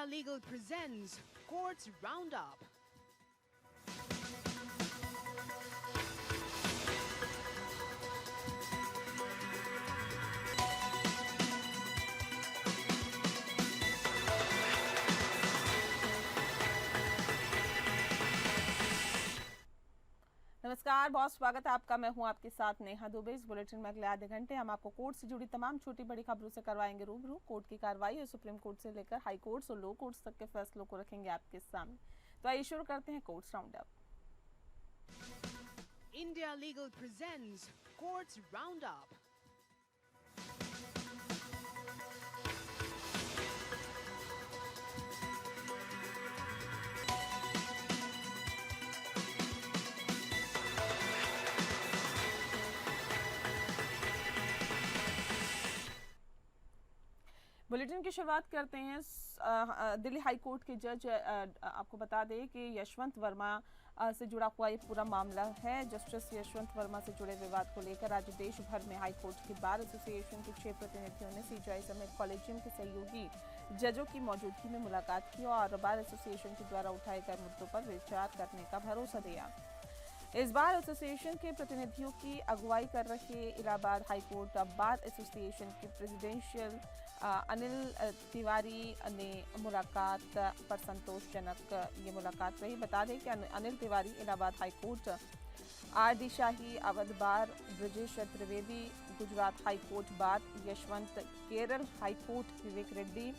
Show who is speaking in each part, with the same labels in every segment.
Speaker 1: India Legal presents Courts Roundup.
Speaker 2: नमस्कार, बहुत स्वागत है आपका। मैं हूं आपके साथ नेहा दुबे। इस बुलेटिन में अगले आधे घंटे हम आपको कोर्ट से जुड़ी तमाम छोटी बड़ी खबरों से करवाएंगे रूबरू। कोर्ट की कार्रवाई और सुप्रीम कोर्ट से लेकर हाई कोर्ट्स और लो कोर्ट्स तक के फैसलों को रखेंगे आपके सामने। तो आइए शुरू करते हैं courts roundup.
Speaker 1: India Legal presents Courts Roundup.
Speaker 2: Bulletin की शुरुआत करते हैं। दिल्ली हाई कोर्ट के जज आपको बता दें कि यशवंत वर्मा से जुड़ा हुआ ये पूरा मामला है। जस्टिस यशवंत वर्मा से जुड़े विवाद को लेकर आज देश भर में हाई कोर्ट की बार एसोसिएशन के 6 प्रतिनिधियों ने सीजीआई समेत कॉलेजियम के सहयोगी जजों की मौजूदगी में मुलाकात की और बार एसोसिएशन के द्वारा उठाए गए मुद्दों पर विचार करने का भरोसा दिया। इस बार एसोसिएशन के प्रतिनिधियों की अगुवाई कर रहे इलाहाबाद हाईकोर्ट बार एसोसिएशन के प्रेसिडेंशियल अनिल तिवारी ने मुलाकात पर संतोषजनक ये मुलाकात रही। बता दें कि Anil Tiwari Allahabad high court, R D. Shahi Awadh bar, Brajesh Trivedi Gujarat high court bar, Yashwant Kerala high court Vivek Reddy,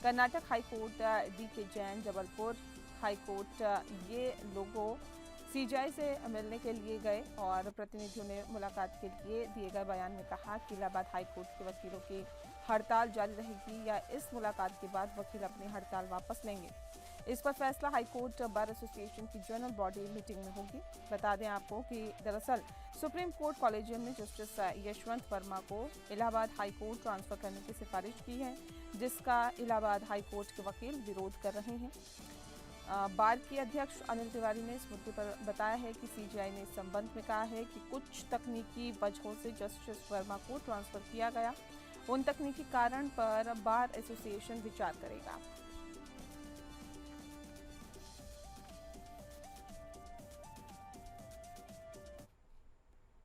Speaker 2: Karnataka high court D K. Jain Jabalpur high court, ये लोगों सीजीआई से मिलने के लिए गए और प्रतिनिधियों ने मुलाकात के लिए दिए गए बयान में कहा कि इलाहाबाद हाईकोर्ट के वकीलों की हड़ताल जारी रहेगी या इस मुलाकात के बाद वकील अपनी हड़ताल वापस लेंगे। इस पर फैसला हाईकोर्ट बार एसोसिएशन की जनरल बॉडी मीटिंग में होगी। बता दें आपको कि दरअसल सुप्रीम कोर्ट कॉलेजियम ने जस्टिस यशवंत वर्मा को इलाहाबाद हाईकोर्ट ट्रांसफर करने की सिफारिश की है, जिसका इलाहाबाद हाईकोर्ट के वकील विरोध कर रहे हैं। बार के अध्यक्ष अनिल तिवारी ने इस मुद्दे पर बताया है कि सीजीआई ने इस संबंध में कहा है कि कुछ तकनीकी वजहों से जस्टिस वर्मा को ट्रांसफर किया गया। उन तकनीकी कारण पर बार एसोसिएशन विचार करेगा।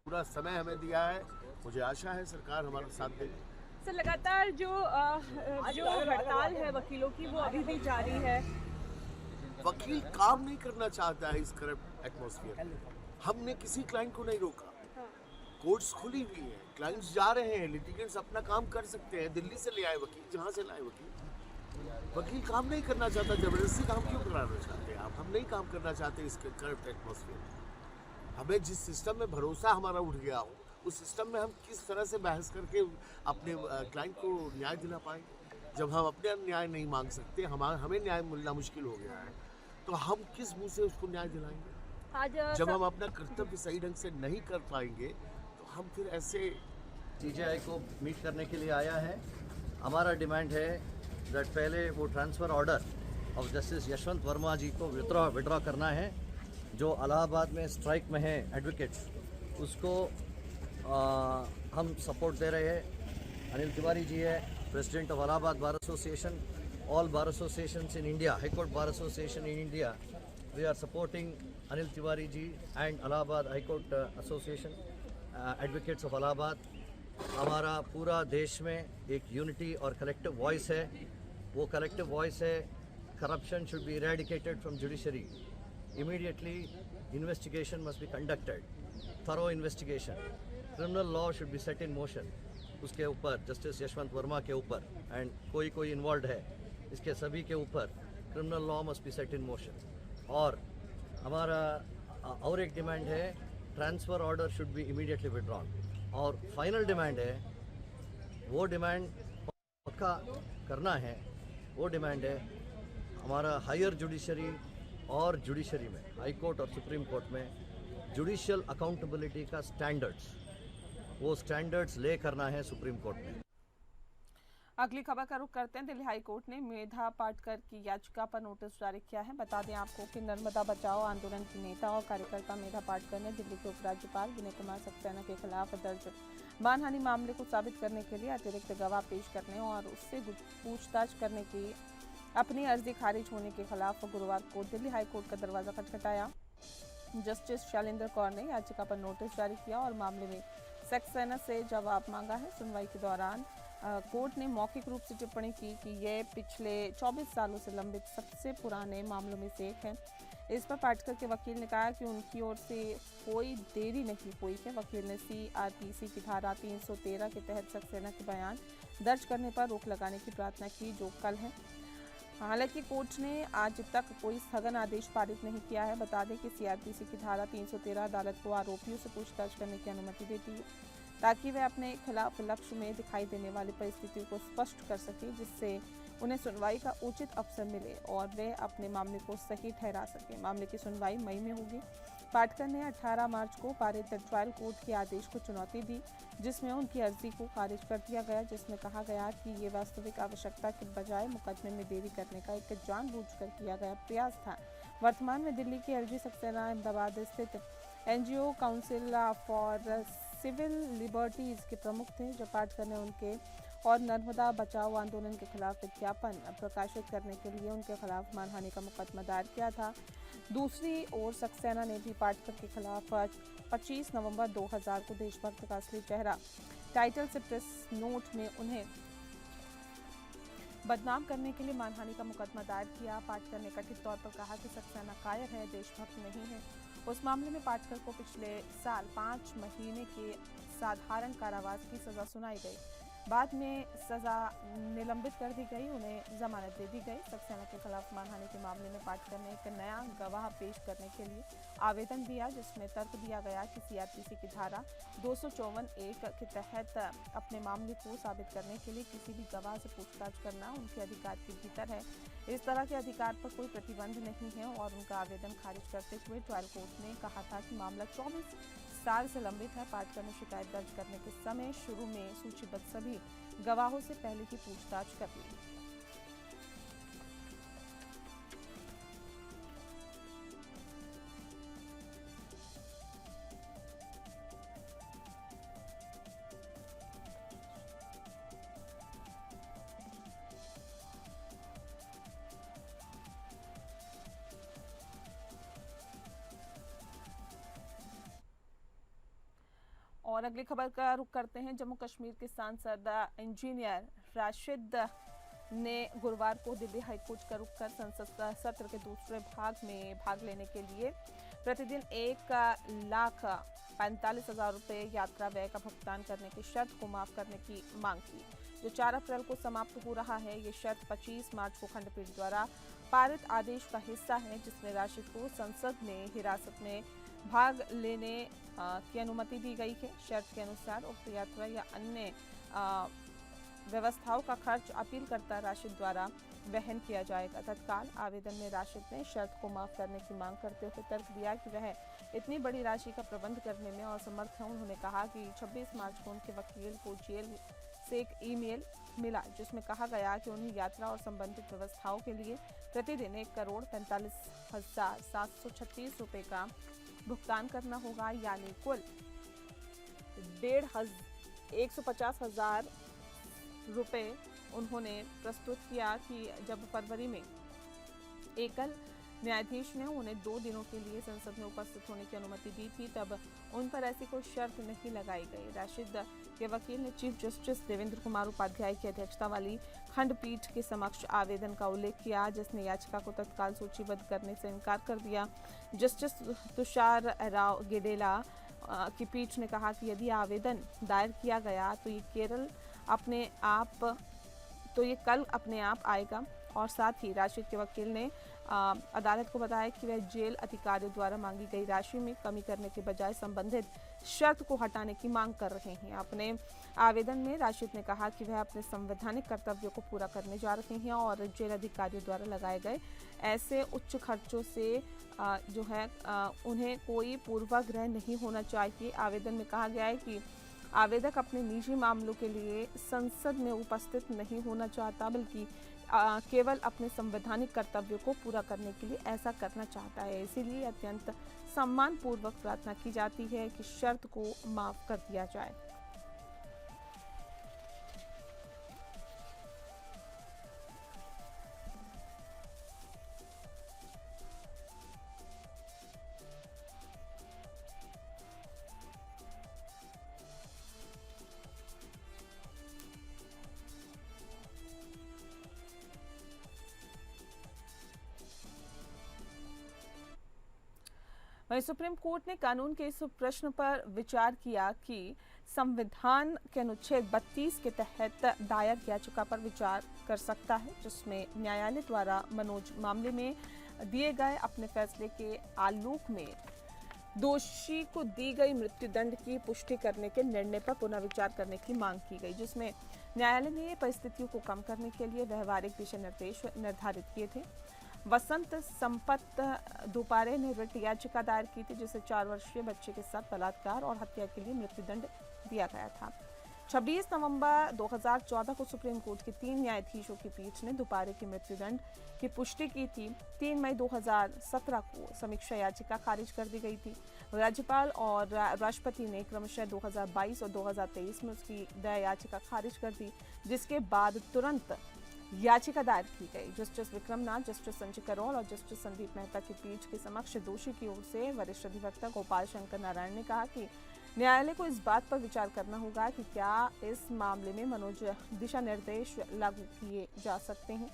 Speaker 3: पूरा समय हमें दिया है, मुझे आशा है सरकार हमारा साथ देगी।
Speaker 2: सर, लगातार जो हड़ताल है वकीलों की वो अभी भी जारी है।
Speaker 3: वकील काम नहीं करना चाहता है इस करप्ट एटमॉस्फेयर में। हमने किसी क्लाइंट को नहीं रोका। कोर्ट्स खुली हुई है, क्लाइंट्स जा रहे हैं, लिटिगेंट्स अपना काम कर सकते हैं। दिल्ली से ले आए वकील, जहाँ से लाए वकील काम नहीं करना चाहता। जबरदस्ती काम क्यों कराना चाहते हैं आप? हम नहीं काम करना चाहते इस करप्ट एटमॉस्फेयर में। हमें जिस सिस्टम में भरोसा हमारा उठ गया हो, उस सिस्टम में हम किस तरह से बहस करके अपने क्लाइंट को न्याय दिला पाएंगे? जब हम अपने न्याय नहीं मांग सकते, हमें न्याय मिलना मुश्किल हो गया है, तो हम किस मुंह से उसको न्याय दिलाएंगे? जब हम अपना कर्तव्य सही ढंग से नहीं कर पाएंगे तो हम फिर ऐसे।
Speaker 4: सीजीआई को मीट करने के लिए आया है। हमारा डिमांड है दैट पहले वो transfer order of justice Yashwant Verma ji को विड्रॉ करना है। जो इलाहाबाद में स्ट्राइक में है एडवोकेट्स, उसको हम सपोर्ट दे रहे हैं। अनिल तिवारी जी है president of Allahabad bar association, all bar associations in India, High Court Bar Association in India, we are supporting Anil Tiwari ji and Allahabad High Court Association, advocates of Allahabad। हमारा पूरा देश में एक यूनिटी और collective voice है। वो collective voice है, corruption should be eradicated from judiciary immediately. Investigation must be conducted, thorough investigation. Criminal law should be set in motion उसके ऊपर, जस्टिस यशवंत वर्मा के ऊपर एंड कोई इन्वॉल्व है इसके सभी के ऊपर criminal law must be set in motion. और हमारा और एक डिमांड है, transfer order should be immediately withdrawn. और फाइनल डिमांड है, वो डिमांड पक्का करना है, वो डिमांड है हमारा हायर जुडिशरी और जुडिशरी में, हाई कोर्ट और सुप्रीम कोर्ट में जुडिशियल अकाउंटेबिलिटी का स्टैंडर्ड्स, वो स्टैंडर्ड्स ले करना है सुप्रीम कोर्ट में।
Speaker 2: अगली खबर का रुख करते हैं। दिल्ली हाई कोर्ट ने मेधा पाटकर की याचिका पर नोटिस जारी किया है। बता दें आपको कि नर्मदा बचाओ आंदोलन की नेता और कार्यकर्ता मेधा पाटकर ने दिल्ली के उपराज्यपाल विनय कुमार सक्सेना के खिलाफ दर्ज मानहानि मामले को साबित करने के लिए अतिरिक्त गवाह पेश करने और उससे पूछताछ करने की अपनी अर्जी खारिज होने के खिलाफ गुरुवार को दिल्ली हाई कोर्ट का दरवाजा खटखटाया। जस्टिस शैलेंद्र कौर ने याचिका पर नोटिस जारी किया और मामले में सक्सेना से जवाब मांगा है। सुनवाई के दौरान कोर्ट ने मौखिक रूप से टिप्पणी की कि यह पिछले 24 सालों से लंबित सबसे पुराने मामलों में से एक है। इस पर पाटकर के वकील ने कहा कि उनकी ओर से कोई देरी नहीं हुई है। वकील ने CRPC की धारा 313 के तहत सक्सेना के बयान दर्ज करने पर रोक लगाने की प्रार्थना की, जो कल है। हालांकि कोर्ट ने आज तक कोई स्थगन आदेश पारित नहीं किया है। बता दें कि CRPC की धारा 313 अदालत को आरोपियों से पूछताछ करने की अनुमति देती है, ताकि वे अपने खिलाफ लक्ष्य में दिखाई देने वाली परिस्थितियों को स्पष्ट कर सके, जिससे उन्हें सुनवाई का उचित अवसर मिले और वे अपने मामले को सही ठहरा सके। मामले की सुनवाई मई में होगी। पाटकर ने 18 मार्च को पारित ट्रायल कोर्ट के आदेश को चुनौती दी, जिसमें उनकी अर्जी को खारिज कर दिया गया, जिसमें कहा गया कि ये वास्तविक आवश्यकता के बजाय मुकदमे में देरी करने का एक जानबूझकर किया गया प्रयास था। वर्तमान में दिल्ली की एलजी सक्सेना अहमदाबाद स्थित NGO council for civil liberties के प्रमुख थे, जब पाटकर ने उनके और नर्मदा बचाओ आंदोलन के खिलाफ विज्ञापन प्रकाशित करने के लिए उनके खिलाफ मानहानि का मुकदमा दायर किया था। दूसरी ओर सक्सेना ने भी पाटकर के खिलाफ 25 नवंबर 2000 को देशभक्त का असली चेहरा टाइटल से प्रेस नोट में उन्हें बदनाम करने के लिए मानहानि का मुकदमा दायर किया। पाटकर ने कथित तौर पर कहा कि सक्सेना कायर है, देशभक्त नहीं है। उस मामले में पाटकर को पिछले साल 5 महीने के साधारण कारावास की सजा सुनाई गई। बाद में सजा निलंबित कर दी गई, उन्हें जमानत दे दी गई। सक्सेना के खिलाफ मानहानि के मामले में पाटकर ने एक नया गवाह पेश करने के लिए आवेदन दिया, जिसमें तर्क दिया गया कि CRPC की धारा 254(1) के तहत अपने मामले को साबित करने के लिए किसी भी गवाह से पूछताछ करना उनके अधिकार के भीतर है। इस तरह के अधिकार पर कोई प्रतिबंध नहीं है और उनका आवेदन खारिज करते हुए ट्रायल कोर्ट ने कहा था कि मामला 24 साल से लंबित है। पाटकर ने शिकायत दर्ज करने के समय शुरू में सूचीबद्ध सभी गवाहों से पहले ही पूछताछ कर ली। और अगली खबर का रुख करते हैं। जम्मू कश्मीर के सांसद इंजीनियर राशिद ने गुरुवार को दिल्ली हाईकोर्ट का रुख कर संसद सत्र के दूसरे भाग में भाग लेने के लिए प्रतिदिन 1,45,000 रुपये यात्रा व्यय का भुगतान करने की शर्त को माफ करने की मांग की, जो 4 अप्रैल को समाप्त हो रहा है। ये शर्त 25 मार्च को खंडपीठ द्वारा पारित आदेश का हिस्सा है, जिसमें राशिद को संसद में हिरासत में भाग लेने की अनुमति दी गई है। शर्त के अनुसार उक्त यात्रा या अन्य व्यवस्थाओं का खर्च अपीलकर्ता राशिद द्वारा वहन किया जाएगा। तत्काल आवेदन में राशिद ने शर्त को माफ करने की मांग करते हुए तर्क दिया कि वह इतनी बड़ी राशि का प्रबंध करने में असमर्थ हैं। उन्होंने कहा कि 26 मार्च को उनके वकील को जेल से एक ईमेल मिला, जिसमें कहा गया कि उन्हें यात्रा और संबंधित व्यवस्थाओं के लिए प्रतिदिन 1,45,736 रुपये का भुगतान करना होगा, यानी कुल 150,000 रुपये। उन्होंने प्रस्तुत किया कि जब फरवरी में एकल न्यायाधीश ने उन्हें 2 दिनों के लिए संसद में उपस्थित होने की अनुमति दी थी, तब उन पर ऐसी कोई शर्त नहीं लगाई गई। राशिद के वकील ने चीफ जस्टिस देवेंद्र कुमार उपाध्याय की अध्यक्षता वाली खंडपीठ के समक्ष आवेदन का उल्लेख किया, जिसने याचिका को तत्काल सूचीबद्ध करने से इनकार कर दिया। जस्टिस तुषार राव गेडेला की पीठ ने कहा कि यदि आवेदन दायर किया गया तो ये कल अपने आप आएगा। और साथ ही राशिद के वकील ने अदालत को बताया कि वह जेल अधिकारियों द्वारा मांगी गई राशि में कमी करने के बजाय संबंधित शर्त को हटाने की मांग कर रहे हैं। अपने आवेदन में राशिद ने कहा कि वह अपने संवैधानिक कर्तव्यों को पूरा करने जा रहे हैं और जेल अधिकारियों द्वारा लगाए गए ऐसे उच्च खर्चों से उन्हें कोई पूर्वाग्रह नहीं होना चाहिए। आवेदन में कहा गया है कि आवेदक अपने निजी मामलों के लिए संसद में उपस्थित नहीं होना चाहता, बल्कि केवल अपने संवैधानिक कर्तव्यों को पूरा करने के लिए ऐसा करना चाहता है। इसीलिए अत्यंत सम्मानपूर्वक प्रार्थना की जाती है कि शर्त को माफ कर दिया जाए। वहीं सुप्रीम कोर्ट ने कानून के इस प्रश्न पर विचार किया कि संविधान के अनुच्छेद 32 के तहत दायर याचिका पर विचार कर सकता है, जिसमें न्यायालय द्वारा मनोज मामले में दिए गए अपने फैसले के आलोक में दोषी को दी गई मृत्युदंड की पुष्टि करने के निर्णय पर पुनर्विचार करने की मांग की गई, जिसमें न्यायालय ने परिस्थितियों को कम करने के लिए व्यवहारिक दिशा निर्देश निर्धारित किए थे। वसंत संपत दोपारे ने रिट याचिका दायर की थी, जिसे 4 वर्षीय बच्चे के साथ बलात्कार और हत्या के लिए मृत्युदंड दिया गया था। 26 नवंबर 2014 को सुप्रीम कोर्ट के 3 न्यायाधीशों की पीठ ने दोपारे की मृत्युदंड की पुष्टि की थी। 3 मई 2017 को समीक्षा याचिका खारिज कर दी गई थी। राज्यपाल और राष्ट्रपति ने क्रमशः 2022 और 2023 में उसकी दया याचिका खारिज कर दी, जिसके बाद तुरंत याचिका दायर की गई। जस्टिस विक्रमनाथ, जस्टिस संजय करोल और जस्टिस संदीप मेहता की पीठ के समक्ष दोषी की ओर से वरिष्ठ अधिवक्ता गोपाल शंकर नारायण ने कहा कि न्यायालय को इस बात पर विचार करना होगा कि क्या इस मामले में मनोज दिशा निर्देश लागू किए जा सकते हैं।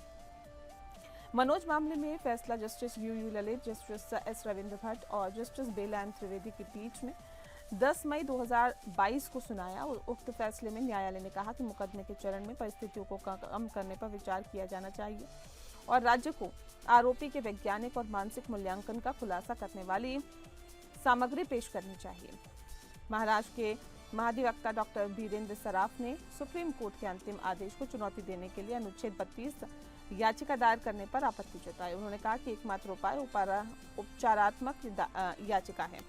Speaker 2: मनोज मामले में फैसला justice U Lalit, justice S Ravindra Bhatt और जस्टिस बेला एम त्रिवेदी की पीठ ने 10 मई 2022 को सुनाया और उक्त फैसले में न्यायालय ने कहा कि मुकदमे के चरण में परिस्थितियों को कम करने पर विचार किया जाना चाहिए और राज्य को आरोपी के वैज्ञानिक और मानसिक मूल्यांकन का खुलासा करने वाली सामग्री पेश करनी चाहिए। महाराष्ट्र के महाधिवक्ता डॉक्टर वीरेंद्र सराफ ने सुप्रीम कोर्ट के अंतिम आदेश को चुनौती देने के लिए अनुच्छेद 32 याचिका दायर करने पर आपत्ति जताई। उन्होंने कहा कि एकमात्र उपाय उपचारात्मक याचिका है।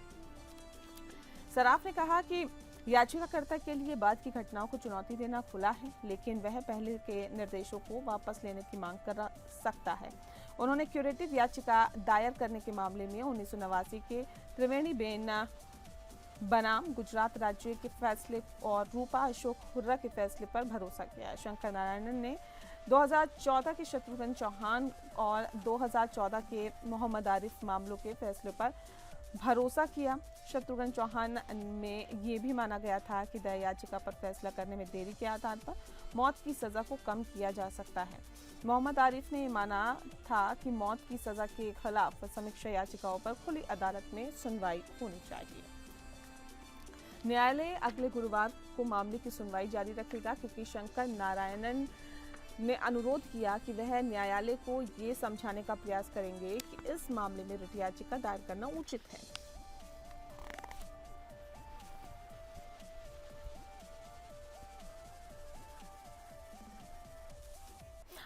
Speaker 2: सराफ ने कहा कि याचिकाकर्ता के लिए बाद की घटनाओं को चुनौती देना खुला है, लेकिन वह पहले के निर्देशों को वापस लेने की मांग कर सकता है। उन्होंने क्यूरेटिव याचिका दायर करने के मामले में 1989 के त्रिवेणी बेन बनाम गुजरात राज्य के फैसले और रूपा अशोक हुर्रा के फैसले पर भरोसा किया। शंकर नारायणन ने 2014 के शत्रुघ्न चौहान और 2014 के मोहम्मद आरिफ मामलों के फैसले पर भरोसा किया। शत्रुघ्न चौहान में ये भी माना गया था कि दया याचिका पर फैसला करने में देरी के आधार पर मौत की सज़ा को कम किया जा सकता है। मोहम्मद आरिफ ने माना था कि मौत की सज़ा के खिलाफ समीक्षा याचिकाओं पर खुली अदालत में सुनवाई होनी चाहिए। न्यायालय अगले गुरुवार को मामले की सुनवाई जारी रखेगा, क्योंकि शंकर नारायणन ने अनुरोध किया कि वह न्यायालय को ये समझाने का प्रयास करेंगे कि इस मामले में रिट याचिका दायर करना उचित है।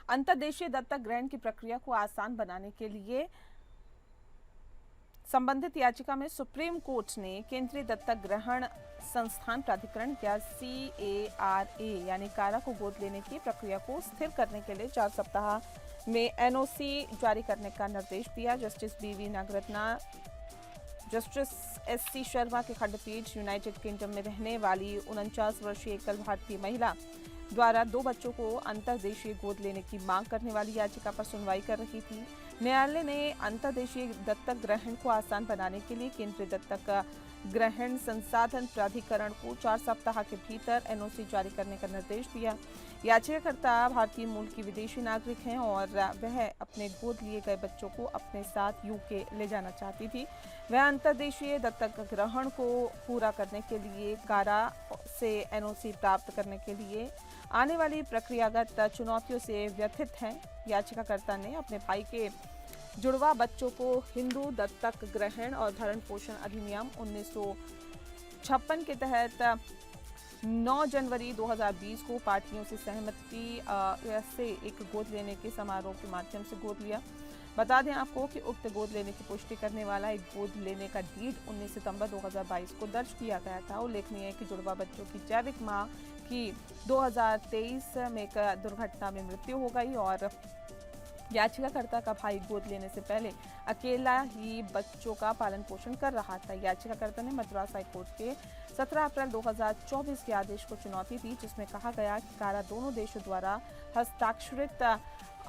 Speaker 2: अंतर्देशीय दत्तक ग्रहण की प्रक्रिया को आसान बनाने के लिए संबंधित याचिका में सुप्रीम कोर्ट ने केंद्रीय दत्तक ग्रहण संस्थान प्राधिकरण या CARA यानी कारा को गोद लेने की प्रक्रिया को स्थिर करने के लिए 4 सप्ताह में NOC जारी करने का निर्देश दिया। Justice BV Nagarathna, justice SC Sharma के खंडपीठ यूनाइटेड किंगडम में रहने वाली 49 वर्षीय एकल भारतीय महिला द्वारा 2 बच्चों को अंतर्देशीय गोद लेने की मांग करने वाली याचिका पर सुनवाई कर रही थी। न्यायालय ने अंतर्देशीय दत्तक ग्रहण को आसान बनाने के लिए केंद्रीय दत्तक ग्रहण संसाधन प्राधिकरण को 4 सप्ताह के भीतर NOC जारी करने का निर्देश दिया। याचिकाकर्ता भारतीय मूल की विदेशी नागरिक हैं और वह अपने गोद लिए गए बच्चों को अपने साथ UK ले जाना चाहती थी। वह अंतर्देशीय दत्तक ग्रहण को पूरा करने के लिए कारा से NOC प्राप्त करने के लिए आने वाली प्रक्रियागत चुनौतियों से व्यथित हैं। याचिकाकर्ता ने अपने भाई के जुड़वा बच्चों को हिंदू दत्तक ग्रहण और भरण पोषण अधिनियम 1956 के तहत 9 जनवरी 2020 को पार्टियों से सहमति से एक गोद लेने के समारोह के माध्यम से गोद लिया। बता दें आपको कि उक्त गोद लेने की पुष्टि करने वाला एक गोद लेने का डीड 19 सितंबर 2022 को दर्ज किया गया था। उल्लेखनीय है कि जुड़वा बच्चों की जैविक मां की 2023 में एक दुर्घटना में मृत्यु हो गई और याचिकाकर्ता का भाई गोद लेने से पहले अकेला ही बच्चों का पालन पोषण कर रहा था। याचिकाकर्ता ने मद्रास हाईकोर्ट के 17 अप्रैल 2024 के आदेश को चुनौती दी, जिसमें कहा गया कि कारा दोनों देशों द्वारा हस्ताक्षरित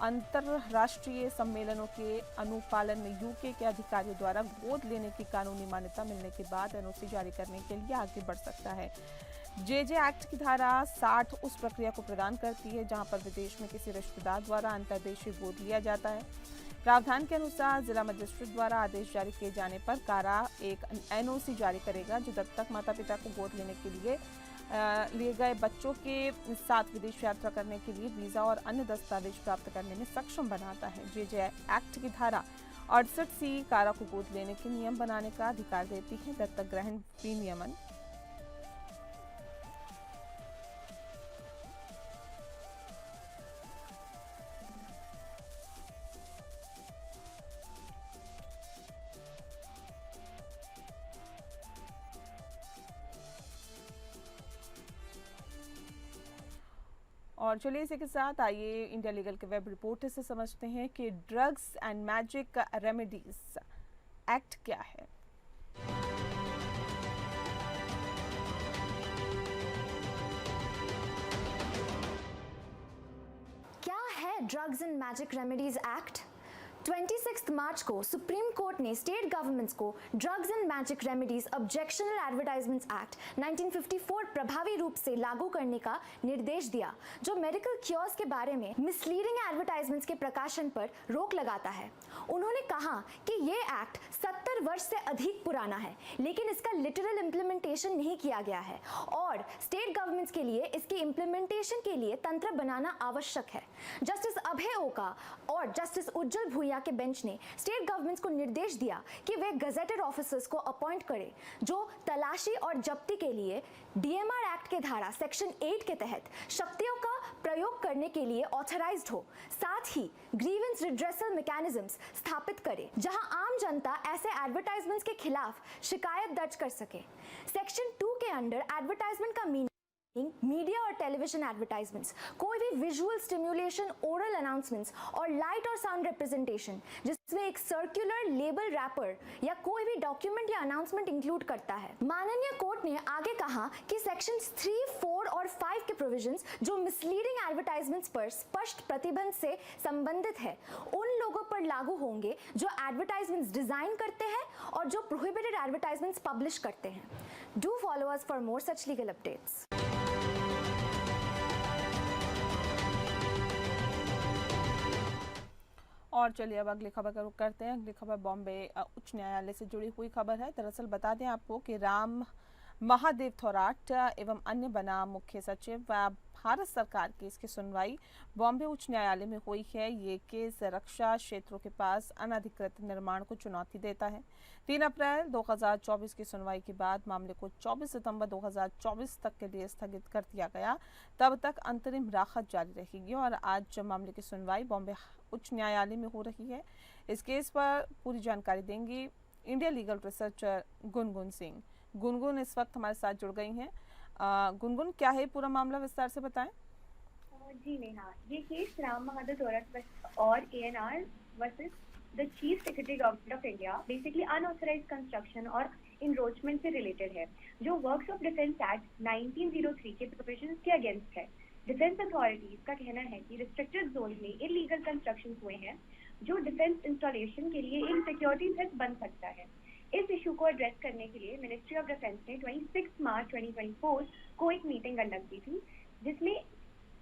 Speaker 2: अंतरराष्ट्रीय सम्मेलनों के अनुपालन में यूके के अधिकारियों द्वारा गोद लेने की कानूनी मान्यता मिलने के बाद एनओसी जारी करने के लिए आगे बढ़ सकता है। जेजे एक्ट की धारा 60 उस प्रक्रिया को प्रदान करती है जहां पर विदेश में किसी रिश्तेदार द्वारा अंतर्देशीय गोद लिया जाता है। प्रावधान के अनुसार जिला मजिस्ट्रेट द्वारा आदेश जारी किए जाने पर कारा एक एनओसी जारी करेगा जो दत्तक माता पिता को गोद लेने के लिए गए बच्चों के साथ विदेश यात्रा करने के लिए वीजा और अन्य दस्तावेज प्राप्त करने में सक्षम बनाता है। जेजे एक्ट की धारा 68C कारा को गोद लेने के नियम बनाने का अधिकार देती है। दत्तक ग्रहण विनियमन और चलिए इसी के साथ आइए इंडिया लीगल के वेब रिपोर्टर से समझते हैं कि drugs and magic remedies act क्या है।
Speaker 5: क्या है drugs and magic remedies act? 26 मार्च को सुप्रीम कोर्ट ने स्टेट गवर्नमेंट्स को drugs and magic remedies objectional advertisements act 1954 प्रभावी रूप से लागू करने का निर्देश दिया, जो मेडिकल क्योर्स के बारे में मिसलीडिंग एडवर्टाइजमेंट्स के प्रकाशन पर रोक लगाता है। उन्होंने कहा कि ये एक्ट 70 वर्ष से अधिक पुराना है, लेकिन इसका लिटरल इम्प्लीमेंटेशन नहीं किया गया है और स्टेट गवर्नमेंट्स के लिए इसके इम्प्लीमेंटेशन के लिए तंत्र बनाना आवश्यक है। जस्टिस अभय ओका और जस्टिस उज्जवल भूया के बेंच ने स्टेट गवर्नमेंट्स को निर्देश दिया कि वे गजेटेड ऑफिसर्स को अपॉइंट करें जो तलाशी और जब्ती के लिए डीएमआर एक्ट के धारा सेक्शन 8 के तहत शक्तियों का प्रयोग करने के लिए ऑथराइज्ड हो। साथ ही ग्रीवेंस रिड्रेसल मैकेनिज्म्स स्थापित करे जहां आम जनता ऐसे एडवर्टाइजमेंट्स के खिलाफ शिकायत दर्ज कर सके। सेक्शन 2 के अंडर एडवर्टाइजमेंट का मीनिंग मीडिया और टेलीविजन एडवर्टाइजमेंट्स, कोई भी विजुअल स्टिम्युलेशन, ओरल अनाउंसमेंट्स और लाइट और साउंड रिप्रेजेंटेशन जिसमें एक सर्कुलर लेबल रैपर या कोई भी डॉक्यूमेंट या अनाउंसमेंट इंक्लूड करता है। माननीय कोर्ट ने आगे कहा कि सेक्शंस 3, 4 और 5 के प्रोविजंस जो मिसलीडिंग एडवर्टाइजमेंट्स पर स्पष्ट प्रतिबंध से संबंधित है उन लोगों पर लागू होंगे जो एडवर्टाइजमेंट्स डिजाइन करते हैं और जो प्रोहिबिटेड एडवर्टाइजमेंट्स पब्लिश करते हैं। Do follow us for more such legal updates.
Speaker 2: और चलिए अब अगली खबर का रुख करते हैं। अगली खबर बॉम्बे उच्च न्यायालय से जुड़ी हुई खबर है। दरअसल बता दें आपको कि राम महादेव थोराट एवं अन्य बनाम मुख्य सचिव व भारत सरकार की इसकी सुनवाई बॉम्बे उच्च न्यायालय में हुई है। ये केस रक्षा क्षेत्रों के पास अनधिकृत निर्माण को चुनौती देता है। 3 अप्रैल 2024 की सुनवाई के बाद मामले को 24 सितंबर 2024 तक के लिए स्थगित कर दिया गया। तब तक अंतरिम राहत जारी रहेगी और आज मामले की सुनवाई बॉम्बे उच्च न्यायालय में हो रही है। इस केस पर पूरी जानकारी देंगी India legal researcher Gungun Singh. Gungun इस वक्त हमारे साथ जुड़ गई हैं। गुनगुन, क्या है पूरा मामला, विस्तार से बताएं।
Speaker 6: जी नेहा, ये केस राम महादेव थोराट और ANR versus the chief secretary government of India basically unauthorised construction और इंरोचमेंट से रिलेटेड है, जो वर्क्स ऑफ डिफेंस एक्ट 1903 के प्रोविजंस के अगेंस्ट है। डिफेंस अथॉरिटीज का कहना है कि रिस्ट्रिक्टेड जोन में इलीगल कंस्ट्रक्शन हुए हैं जो डिफेंस इंस्टॉलेशन के लिए एक सिक्योरिटी थ्रेट बन सकता है। इस इशू को एड्रेस करने के लिए मिनिस्ट्री ऑफ डिफेंस ने 26 मार्च 2024 को एक मीटिंग कंडक्ट की थी, जिसमें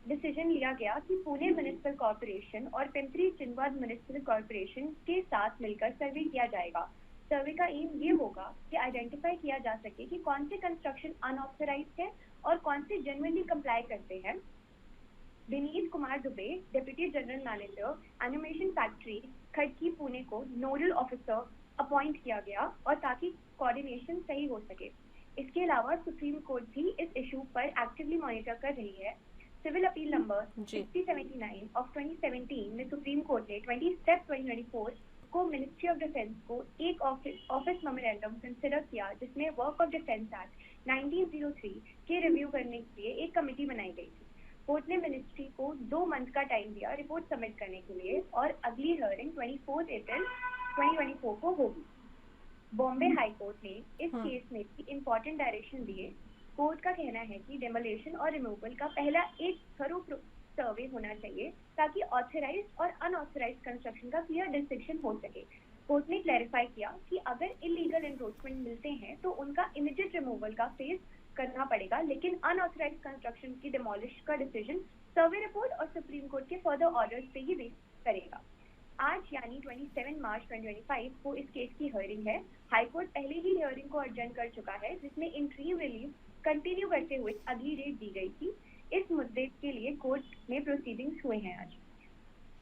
Speaker 6: डिसीजन लिया गया कि पुणे म्युनिसिपल कॉर्पोरेशन और पिंपरी चिनवाड म्युनिसिपल कॉर्पोरेशन के साथ मिलकर सर्वे किया जाएगा। सर्वे का एम ये होगा कि आइडेंटिफाई किया जा सके कि कौन से कंस्ट्रक्शन अनऑथराइज्ड है और कौन से जेन्युइनली कंप्लाई करते हैं। Vineet Kumar Dubey, deputy general manager ammunition factory Khadki Pune को नोडल ऑफिसर अपॉइंट किया गया और ताकि कोऑर्डिनेशन सही हो सके। इसके अलावा सुप्रीम कोर्ट भी इस इशू पर एक्टिवली मॉनिटर कर रही है। सिविल अपील नंबर 6079 ऑफ 2017 में सुप्रीम कोर्ट ने 2024 को मिनिस्ट्री ऑफ डिफेंस को एक ऑफिस मेमोरेंडम कंसिडर किया, जिसमें वर्क ऑफ डिफेंस एक्ट 1903 के रिव्यू करने के लिए एक कमेटी बनाई गई थी। कोर्ट ने मिनिस्ट्री को 2 मंथ का टाइम दिया रिपोर्ट सबमिट करने के लिए और अगली हियरिंग 24 अप्रैल 2024 को होगी। बॉम्बे हाई कोर्ट ने इस केस में भी इम्पोर्टेंट डायरेक्शन दिए। कोर्ट का कहना है कि डेमोलेशन और रिमूवल का पहला एक थरो सर्वे होना चाहिए ताकि ऑथराइज्ड और अनऑथराइज्ड कंस्ट्रक्शन का क्लियर डिस्टिंक्शन हो सके। कोर्ट ने क्लैरिफाई किया कि अगर इलीगल एनक्रोचमेंट मिलते हैं तो उनका इमीडिएट रिमूवल का फेस करना पड़ेगा, लेकिन अनऑथराइज्ड कंस्ट्रक्शन की डिमोलिश का डिसीजन सर्वे रिपोर्ट और सुप्रीम कोर्ट के फर्दर ऑर्डर्स पे ही बेस करेगा। आज यानी 27 मार्च 2025 को इस केस की हियरिंग है। हाई कोर्ट पहले ही हियरिंग को एडजर्न कर चुका है, जिसमें इंटरिम रिलीफ कंटिन्यू करते हुए अगली डेट दी गई थी। इस मुद्दे के लिए कोर्ट में प्रोसीडिंग्स हुए हैं आज।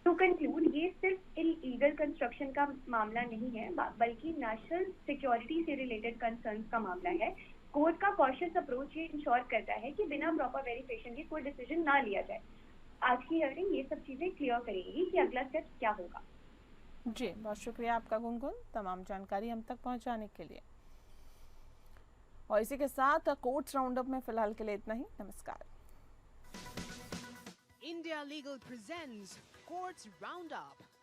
Speaker 6: टू कंक्लूड, ये सिर्फ इलीगल कंस्ट्रक्शन का मामला नहीं है, बल्कि नेशनल सिक्योरिटी से रिलेटेड कंसर्न्स का मामला है। कोर्ट का कॉशियस अप्रोच ये इंश्योर करता है कि बिना प्रॉपर वेरिफिकेशन के कोई डिसीजन ना लिया जाए। आज की हियरिंग ये सब चीजें क्लियर करेगी कि अगला स्टेप क्या होगा।
Speaker 2: जी, बहुत शुक्रिया आपका गुनगुन, तमाम जानकारी हम तक पहुंचाने के लिए। और इसी के साथ कोर्ट्स राउंडअप में फिलहाल के लिए इतना ही। नमस्कार।
Speaker 1: India Legal presents Courts Roundup.